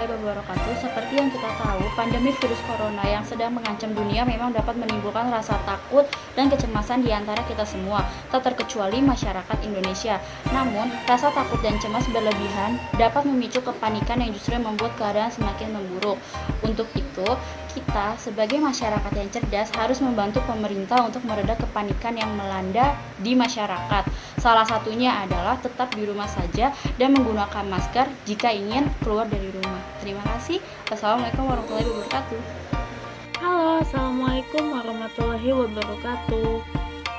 Wabarakatuh. Seperti yang kita tahu, pandemi virus corona yang sedang mengancam dunia memang dapat menimbulkan rasa takut dan kecemasan di antara kita semua, tak terkecuali masyarakat Indonesia. Namun, rasa takut dan cemas berlebihan dapat memicu kepanikan yang justru membuat keadaan semakin memburuk. Untuk itu, kita sebagai masyarakat yang cerdas harus membantu pemerintah untuk mereda kepanikan yang melanda di masyarakat. Salah satunya adalah tetap di rumah saja dan menggunakan masker jika ingin keluar dari rumah. Terima kasih. Wassalamualaikum warahmatullahi wabarakatuh. Halo, assalamualaikum warahmatullahi wabarakatuh.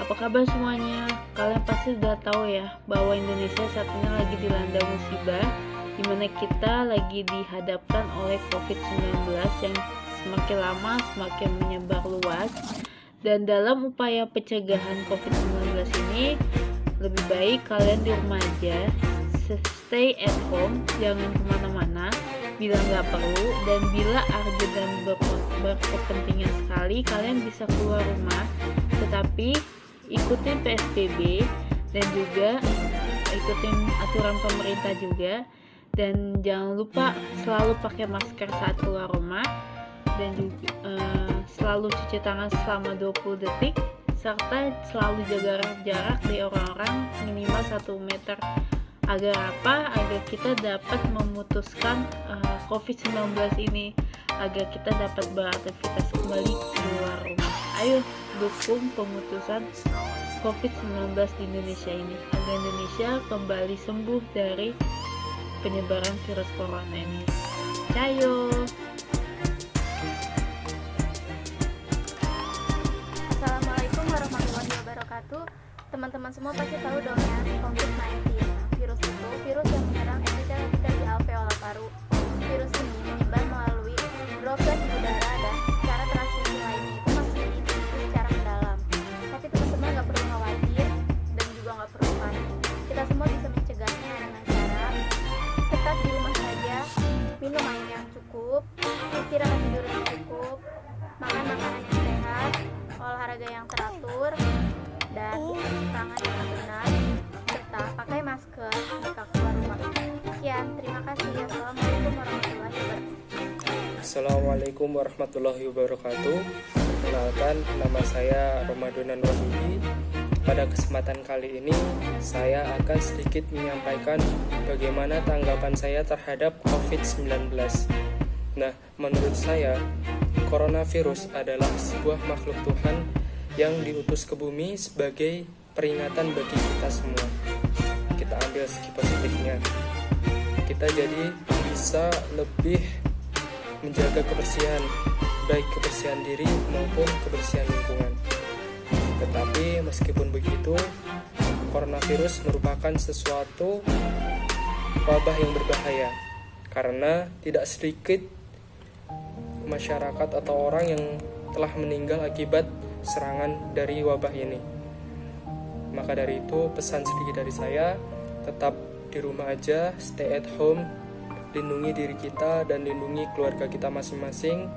Apa kabar semuanya? Kalian pasti sudah tahu ya bahwa Indonesia saat ini lagi dilanda musibah, di mana kita lagi dihadapkan oleh COVID-19 yang semakin lama semakin menyebar luas. Dan dalam upaya pencegahan COVID-19 ini, lebih baik kalian di rumah aja, stay at home, jangan kemana-mana bila nggak perlu, dan bila urgent dan berkepentingan sekali kalian bisa keluar rumah, tetapi ikutin PSBB dan juga ikutin aturan pemerintah juga, dan jangan lupa selalu pakai masker saat keluar rumah, dan juga selalu cuci tangan selama 20 detik, serta selalu jaga jarak dari orang-orang minimal 1 meter. Agar apa? Agar kita dapat memutuskan COVID-19 ini, agar kita dapat beraktivitas kembali di luar rumah. Ayo dukung pemutusan COVID-19 di Indonesia ini, agar Indonesia kembali sembuh dari penyebaran virus corona ini. Cayo. Assalamualaikum warahmatullahi wabarakatuh. Teman-teman semua pasti tahu dong ya, COVID-19. Virus itu virus yang menyerang epitel di alveolar paru. Virus ini menyebar melalui droplet di udara dan cara transmisi lainnya itu masih diikuti secara mendalam. Tapi teman-teman nggak perlu khawatir dan juga nggak perlu panik. Kita semua bisa mencegahnya dengan cara tetap di rumah saja, minum air yang cukup, istirahat tidur yang cukup, makan makanan yang sehat, olahraga yang teratur, dan cuci tangan dengan benar, serta pakai masker jika keluar rumah. Sekian, terima kasih. Assalamualaikum warahmatullahi wabarakatuh. Assalamualaikum warahmatullahi wabarakatuh. Perkenalkan, nama saya Ramadunan Wahyudi. Pada kesempatan kali ini, saya akan sedikit menyampaikan bagaimana tanggapan saya terhadap COVID-19. Nah, menurut saya, coronavirus adalah sebuah makhluk Tuhan yang diutus ke bumi sebagai peringatan bagi kita semua. Kita ambil segi positifnya, kita jadi bisa lebih menjaga kebersihan, baik kebersihan diri maupun kebersihan lingkungan. Tetapi meskipun begitu, coronavirus merupakan sesuatu wabah yang berbahaya, karena tidak sedikit masyarakat atau orang yang telah meninggal akibat serangan dari wabah ini. Maka dari itu, pesan sedikit dari saya, tetap di rumah aja, stay at home, lindungi diri kita dan lindungi keluarga kita masing-masing,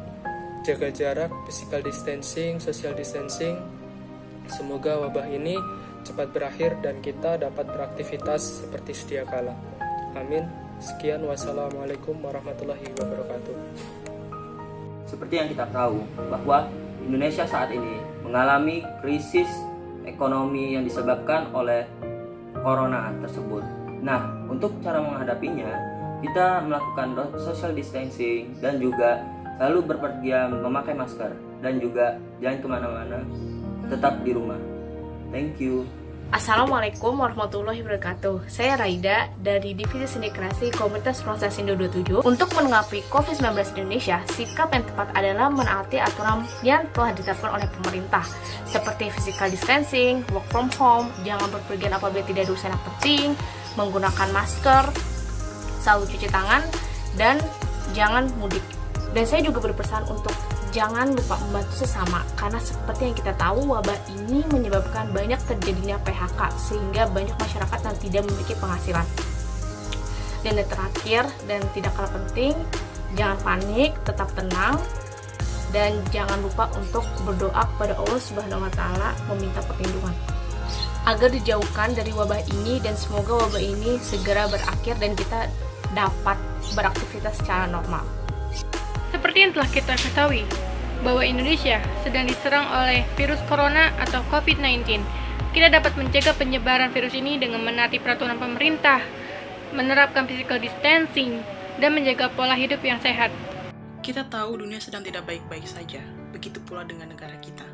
jaga jarak, physical distancing, social distancing. Semoga wabah ini cepat berakhir dan kita dapat beraktivitas seperti sedia kala. Amin. Sekian, wassalamualaikum warahmatullahi wabarakatuh. Seperti yang kita tahu bahwa Indonesia saat ini mengalami krisis ekonomi yang disebabkan oleh corona tersebut. Nah, untuk cara menghadapinya, kita melakukan social distancing dan juga selalu berpergian memakai masker, dan juga jangan kemana-mana, tetap di rumah. Thank you. Assalamualaikum warahmatullahi wabarakatuh. Saya Raida dari Divisi Seni Kreasi Komunitas Proses Indo 27. Untuk menanggapi COVID-19 di Indonesia, sikap yang tepat adalah menaati aturan yang telah ditetapkan oleh pemerintah, seperti physical distancing, work from home, jangan berpergian apabila tidak ada urusan yang penting, menggunakan masker, selalu cuci tangan, dan jangan mudik. Dan saya juga berpesan untuk jangan lupa membantu sesama, karena seperti yang kita tahu, wabah ini menyebabkan banyak terjadinya PHK, sehingga banyak masyarakat yang tidak memiliki penghasilan. Dan yang terakhir dan tidak kalah penting, jangan panik, tetap tenang, dan jangan lupa untuk berdoa kepada Allah Subhanahu wa Ta'ala, meminta perlindungan agar dijauhkan dari wabah ini, dan semoga wabah ini segera berakhir dan kita dapat beraktivitas secara normal. Seperti yang telah kita ketahui, bahwa Indonesia sedang diserang oleh virus corona atau COVID-19. Kita dapat mencegah penyebaran virus ini dengan menaati peraturan pemerintah, menerapkan physical distancing, dan menjaga pola hidup yang sehat. Kita tahu dunia sedang tidak baik-baik saja, begitu pula dengan negara kita.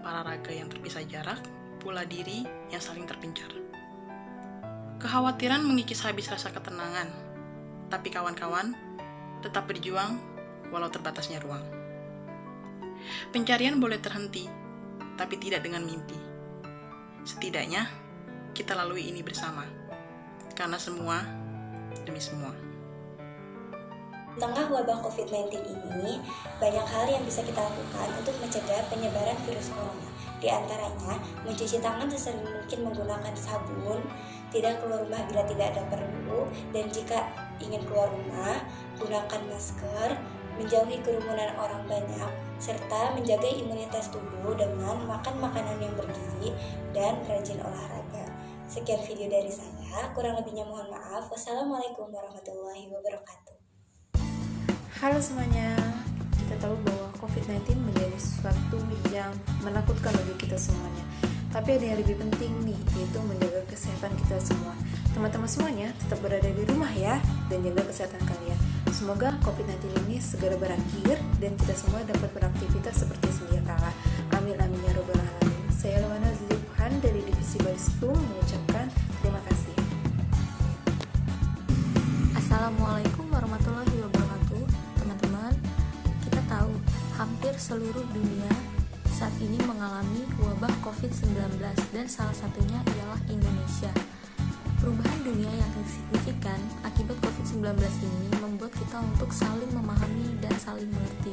Para raga yang terpisah jarak, pula diri yang saling terpencar. Kekhawatiran mengikis habis rasa ketenangan, tapi kawan-kawan tetap berjuang walau terbatasnya ruang. Pencarian boleh terhenti, tapi tidak dengan mimpi. Setidaknya, kita lalui ini bersama, karena semua demi semua. Di tengah wabah COVID-19 ini, banyak hal yang bisa kita lakukan untuk mencegah penyebaran virus corona. Di antaranya, mencuci tangan sesering mungkin menggunakan sabun, tidak keluar rumah bila tidak ada perlu, dan jika ingin keluar rumah, gunakan masker, menjauhi kerumunan orang banyak, serta menjaga imunitas tubuh dengan makan makanan yang bergizi dan rajin olahraga. Sekian video dari saya, kurang lebihnya mohon maaf. Wassalamualaikum warahmatullahi wabarakatuh. Halo semuanya, kita tahu bahwa COVID-19 menjadi sesuatu yang menakutkan bagi kita semuanya. Tapi ada yang lebih penting nih, yaitu menjaga kesehatan kita semua. Teman-teman semuanya tetap berada di rumah ya, dan jaga kesehatan kalian. Semoga COVID-19 ini segera berakhir, dan kita semua dapat beraktivitas seperti sedia kala. Amin amin ya robbal alamin. Saya Lawana Zulfan dari Divisi Balistum mengucapkan terima kasih. Assalamualaikum warahmatullahi wabarakatuh. Teman-teman, kita tahu hampir seluruh dunia saat ini mengalami wabah COVID-19 dan salah satunya ialah Indonesia. Perubahan dunia yang signifikan akibat COVID-19 ini membuat kita untuk saling memahami dan saling mengerti.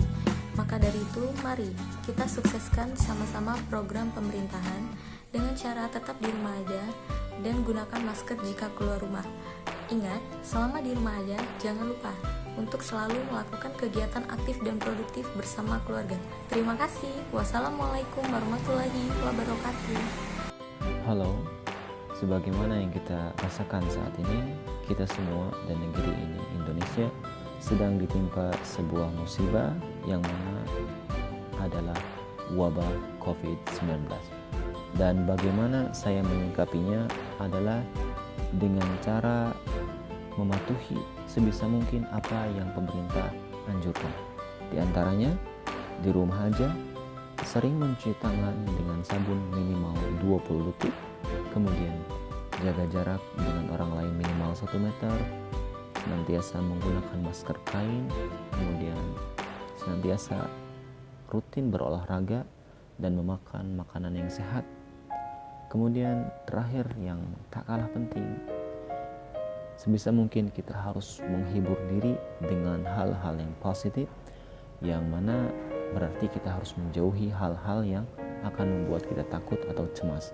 Maka dari itu, mari kita sukseskan sama-sama program pemerintahan dengan cara tetap di rumah aja dan gunakan masker jika keluar rumah. Ingat, selama di rumah aja, jangan lupa untuk selalu melakukan kegiatan aktif dan produktif bersama keluarga. Terima kasih. Wassalamualaikum warahmatullahi wabarakatuh. Halo, sebagaimana yang kita rasakan saat ini, kita semua dan negeri ini, Indonesia, sedang ditimpa sebuah musibah yang mana adalah wabah COVID-19. Dan bagaimana saya menyikapinya adalah dengan cara mematuhi sebisa mungkin apa yang pemerintah anjurkan. Di antaranya, di rumah aja, sering mencuci tangan dengan sabun minimal 20 detik, kemudian jaga jarak dengan orang lain minimal 1 meter, senantiasa menggunakan masker kain, kemudian senantiasa rutin berolahraga dan memakan makanan yang sehat. Kemudian terakhir yang tak kalah penting, sebisa mungkin kita harus menghibur diri dengan hal-hal yang positif, yang mana berarti kita harus menjauhi hal-hal yang akan membuat kita takut atau cemas,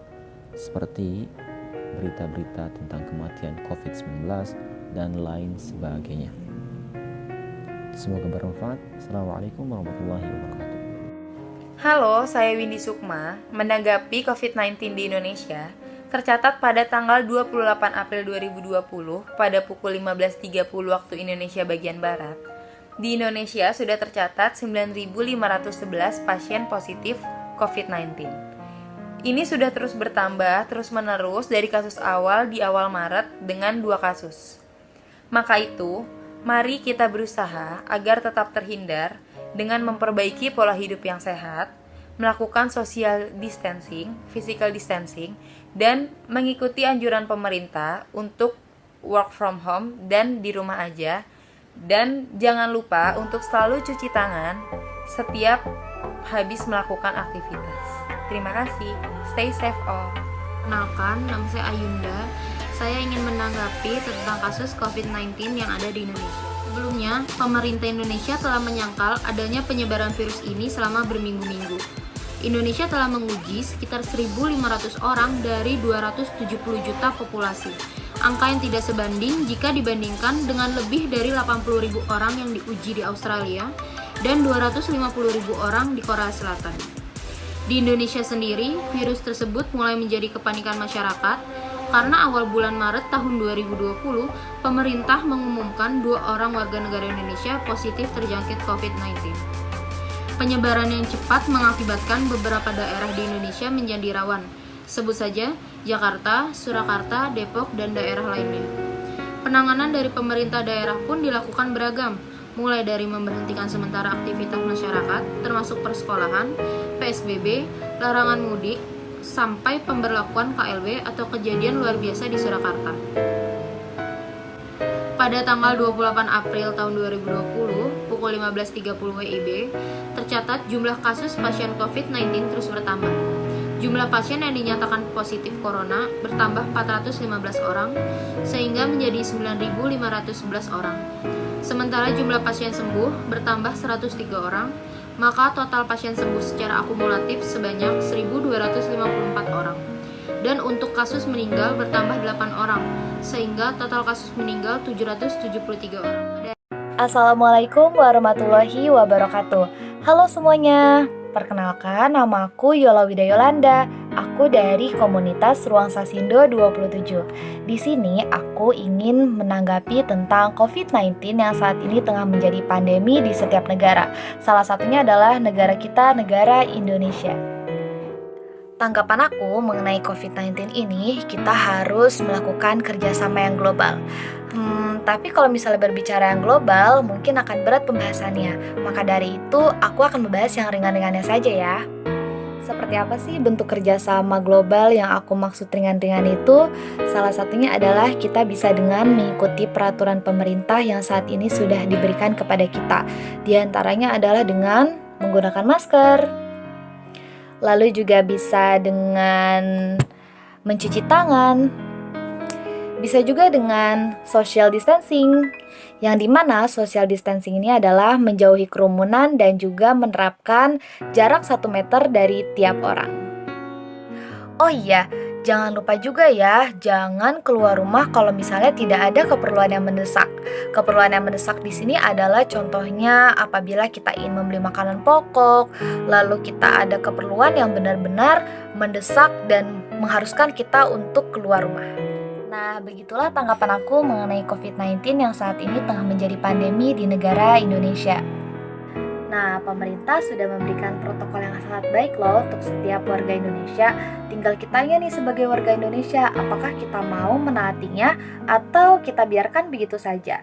seperti berita-berita tentang kematian COVID-19 dan lain sebagainya. Semoga bermanfaat. Assalamualaikum warahmatullahi wabarakatuh. Halo, saya Windy Sukma. Menanggapi COVID-19 di Indonesia, tercatat pada tanggal 28 April 2020 pada pukul 15.30 waktu Indonesia bagian Barat, di Indonesia sudah tercatat 9.511 pasien positif COVID-19. Ini sudah terus bertambah terus-menerus dari kasus awal di awal Maret dengan 2 kasus. Maka itu, mari kita berusaha agar tetap terhindar dengan memperbaiki pola hidup yang sehat, melakukan social distancing, physical distancing, dan mengikuti anjuran pemerintah untuk work from home dan di rumah aja. Dan jangan lupa untuk selalu cuci tangan setiap habis melakukan aktivitas. Terima kasih. Stay safe all. Kenalkan, nama saya Ayunda. Saya ingin menanggapi tentang kasus COVID-19 yang ada di Indonesia. Sebelumnya, pemerintah Indonesia telah menyangkal adanya penyebaran virus ini selama berminggu-minggu. Indonesia telah menguji sekitar 1.500 orang dari 270 juta populasi. Angka yang tidak sebanding jika dibandingkan dengan lebih dari 80.000 orang yang diuji di Australia dan 250.000 orang di Korea Selatan. Di Indonesia sendiri, virus tersebut mulai menjadi kepanikan masyarakat karena awal bulan Maret tahun 2020, pemerintah mengumumkan 2 orang warga negara Indonesia positif terjangkit COVID-19. Penyebaran yang cepat mengakibatkan beberapa daerah di Indonesia menjadi rawan. Sebut saja Jakarta, Surakarta, Depok, dan daerah lainnya. Penanganan dari pemerintah daerah pun dilakukan beragam, mulai dari memberhentikan sementara aktivitas masyarakat, termasuk persekolahan, PSBB, larangan mudik, sampai pemberlakuan KLB atau kejadian luar biasa di Surakarta. Pada tanggal 28 April tahun 2020, pukul 15.30 WIB, tercatat jumlah kasus pasien COVID-19 terus bertambah. Jumlah pasien yang dinyatakan positif corona bertambah 415 orang, sehingga menjadi 9.511 orang. Sementara jumlah pasien sembuh bertambah 103 orang, maka total pasien sembuh secara akumulatif sebanyak 1.254 orang. Dan untuk kasus meninggal bertambah 8 orang, sehingga total kasus meninggal 773 orang. Assalamualaikum warahmatullahi wabarakatuh. Halo semuanya, perkenalkan nama aku Yola Widayolanda. Aku dari komunitas Ruang Sasindo 27. Di sini aku ingin menanggapi tentang COVID-19 yang saat ini tengah menjadi pandemi di setiap negara. Salah satunya adalah negara kita, negara Indonesia. Tanggapan aku mengenai COVID-19 ini, kita harus melakukan kerjasama yang global. Tapi kalau misalnya berbicara yang global, mungkin akan berat pembahasannya. Maka dari itu, aku akan membahas yang ringan-ringannya saja ya. Seperti apa sih bentuk kerjasama global yang aku maksud ringan-ringan itu? Salah satunya adalah kita bisa dengan mengikuti peraturan pemerintah yang saat ini sudah diberikan kepada kita. Di antaranya adalah dengan menggunakan masker. Lalu juga bisa dengan mencuci tangan. Bisa juga dengan social distancing, yang dimana social distancing ini adalah menjauhi kerumunan dan juga menerapkan jarak 1 meter dari tiap orang. Oh iya, jangan lupa juga ya, jangan keluar rumah kalau misalnya tidak ada keperluan yang mendesak. Keperluan yang mendesak di sini adalah contohnya apabila kita ingin membeli makanan pokok, lalu kita ada keperluan yang benar-benar mendesak dan mengharuskan kita untuk keluar rumah. Nah, begitulah tanggapan aku mengenai COVID-19 yang saat ini tengah menjadi pandemi di negara Indonesia. Nah, pemerintah sudah memberikan protokol yang sangat baik loh untuk setiap warga Indonesia. Tinggal kitanya nih sebagai warga Indonesia, apakah kita mau menaatinya atau kita biarkan begitu saja.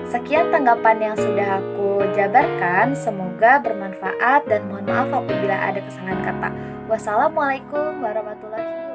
Sekian tanggapan yang sudah aku jabarkan, semoga bermanfaat dan mohon maaf apabila ada kesalahan kata. Wassalamualaikum warahmatullahi wabarakatuh.